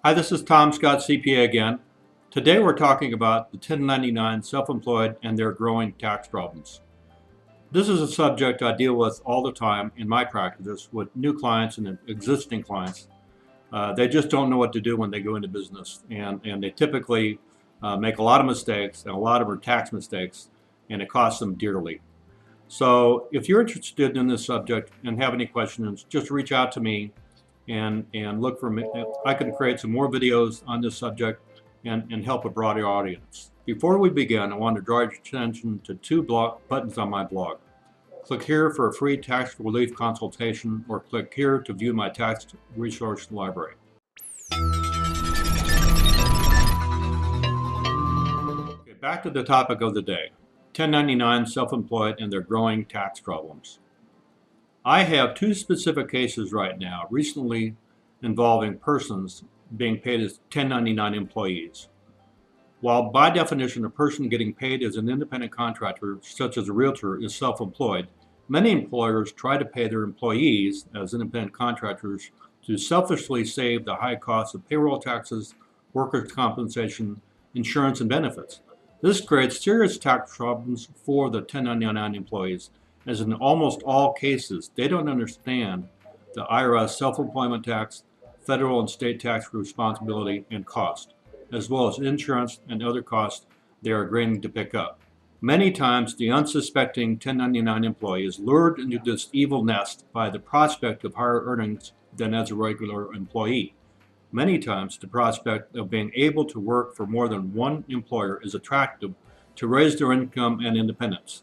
Hi, this is Scott CPA again. Today we're talking about the 1099 self-employed and their growing tax problems. This is a subject I deal with all the time in my practice with new clients and existing clients. They just don't know what to do when they go into business, and they typically make a lot of mistakes, and a lot of them are tax mistakes, and it costs them dearly. So if you're interested in this subject and have any questions, just reach out to me and look for me. I can create some more videos on this subject and help a broader audience. Before we begin, I want to draw your attention to two buttons on my blog. Click here for a free tax relief consultation, or click here to view my tax resource library. Okay, back to the topic of the day, 1099 self-employed and their growing tax problems. I have two specific cases right now recently involving persons being paid as 1099 employees. While by definition a person getting paid as an independent contractor, such as a realtor, is self-employed, many employers try to pay their employees as independent contractors to selfishly save the high costs of payroll taxes, workers' compensation, insurance, and benefits. This creates serious tax problems for the 1099 employees, as in almost all cases, they don't understand the IRS self-employment tax, federal and state tax responsibility and cost, as well as insurance and other costs they are agreeing to pick up. Many times, the unsuspecting 1099 employee is lured into this evil nest by the prospect of higher earnings than as a regular employee. Many times, the prospect of being able to work for more than one employer is attractive to raise their income and independence.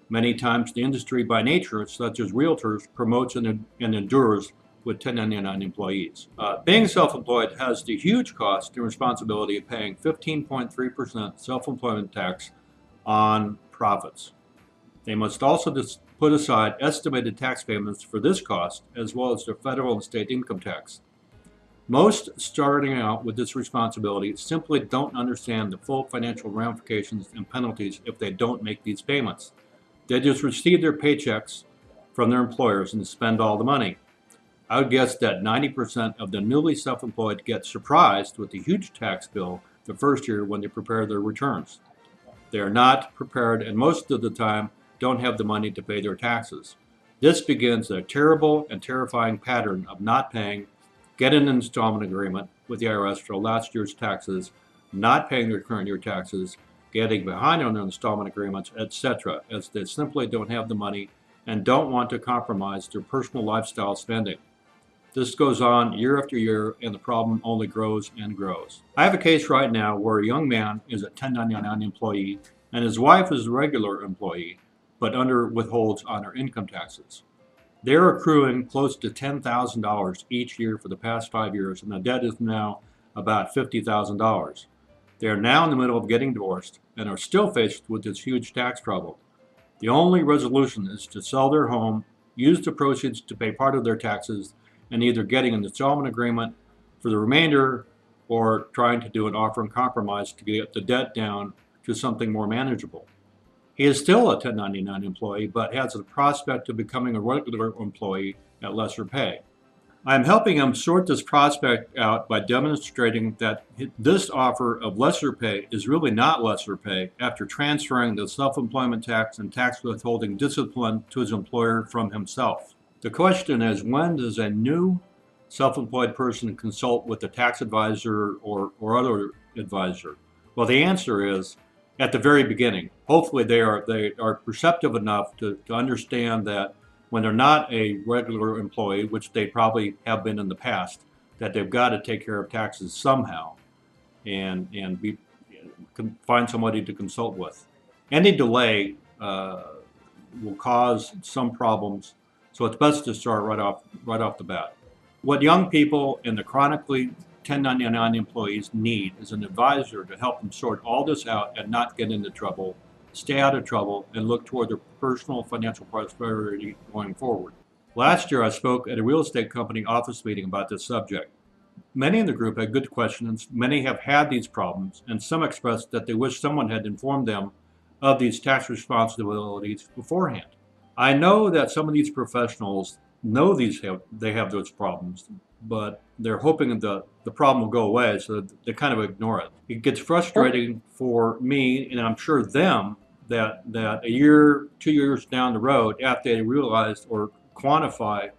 Many times, the industry by nature, such as realtors, promotes and endures with 1099 employees. Being self-employed has the huge cost and responsibility of paying 15.3% self-employment tax on profits. They must also put aside estimated tax payments for this cost, as well as their federal and state income tax. Most starting out with this responsibility simply don't understand the full financial ramifications and penalties if they don't make these payments. They just receive their paychecks from their employers and spend all the money. I would guess that 90% of the newly self-employed get surprised with a huge tax bill the first year when they prepare their returns. They are not prepared, and most of the time don't have the money to pay their taxes. This begins a terrible and terrifying pattern of not paying, getting an installment agreement with the IRS for last year's taxes, not paying their current year taxes, getting behind on their installment agreements, etc., as they simply don't have the money and don't want to compromise their personal lifestyle spending. This goes on year after year, and the problem only grows and grows. I have a case right now where a young man is a 1099 employee and his wife is a regular employee, but withholds on her income taxes. They're accruing close to $10,000 each year for the past 5 years, and the debt is now about $50,000. They are now in the middle of getting divorced and are still faced with this huge tax problem. The only resolution is to sell their home, use the proceeds to pay part of their taxes, and either getting an installment agreement for the remainder or trying to do an offer and compromise to get the debt down to something more manageable. He is still a 1099 employee, but has the prospect of becoming a regular employee at lesser pay. I am helping him sort this prospect out by demonstrating that this offer of lesser pay is really not lesser pay after transferring the self-employment tax and tax withholding discipline to his employer from himself. The question is, when does a new self-employed person consult with a tax advisor or other advisor? Well, the answer is at the very beginning. Hopefully they are perceptive enough to understand that when they're not a regular employee, which they probably have been in the past, that they've got to take care of taxes somehow and find somebody to consult with. Any delay will cause some problems, so it's best to start right off the bat. What young people and the chronically 1099 employees need is an advisor to help them sort all this out and not get into trouble, stay out of trouble, and look toward their personal financial prosperity going forward. Last year, I spoke at a real estate company office meeting about this subject. Many in the group had good questions, many have had these problems, and some expressed that they wish someone had informed them of these tax responsibilities beforehand. I know that some of these professionals know they have those problems, but they're hoping that the problem will go away, so they kind of ignore it. It gets frustrating for me, and I'm sure them, that a year, 2 years down the road, after they realize or quantify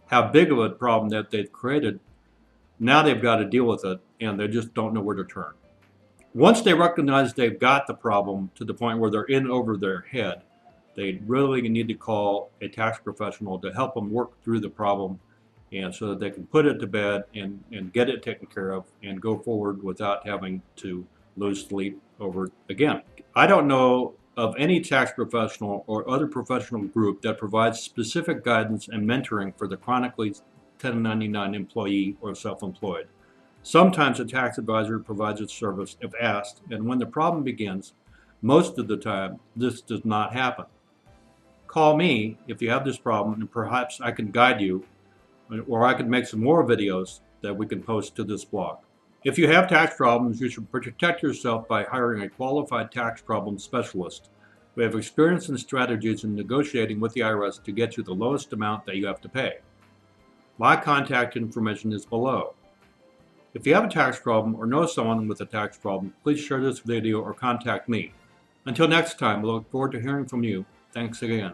how big of a problem that they've created, now they've got to deal with it, and they just don't know where to turn. Once they recognize they've got the problem to the point where they're in over their head, they really need to call a tax professional to help them work through the problem, and so that they can put it to bed and get it taken care of and go forward without having to lose sleep over it again. I don't know of any tax professional or other professional group that provides specific guidance and mentoring for the chronically 1099 employee or self-employed. Sometimes a tax advisor provides its service if asked, and when the problem begins, most of the time this does not happen. Call me if you have this problem, and perhaps I can guide you, or I can make some more videos that we can post to this blog. If you have tax problems, you should protect yourself by hiring a qualified tax problem specialist who have experience and strategies in negotiating with the IRS to get you the lowest amount that you have to pay. My contact information is below. If you have a tax problem or know someone with a tax problem, please share this video or contact me. Until next time, we look forward to hearing from you. Thanks again.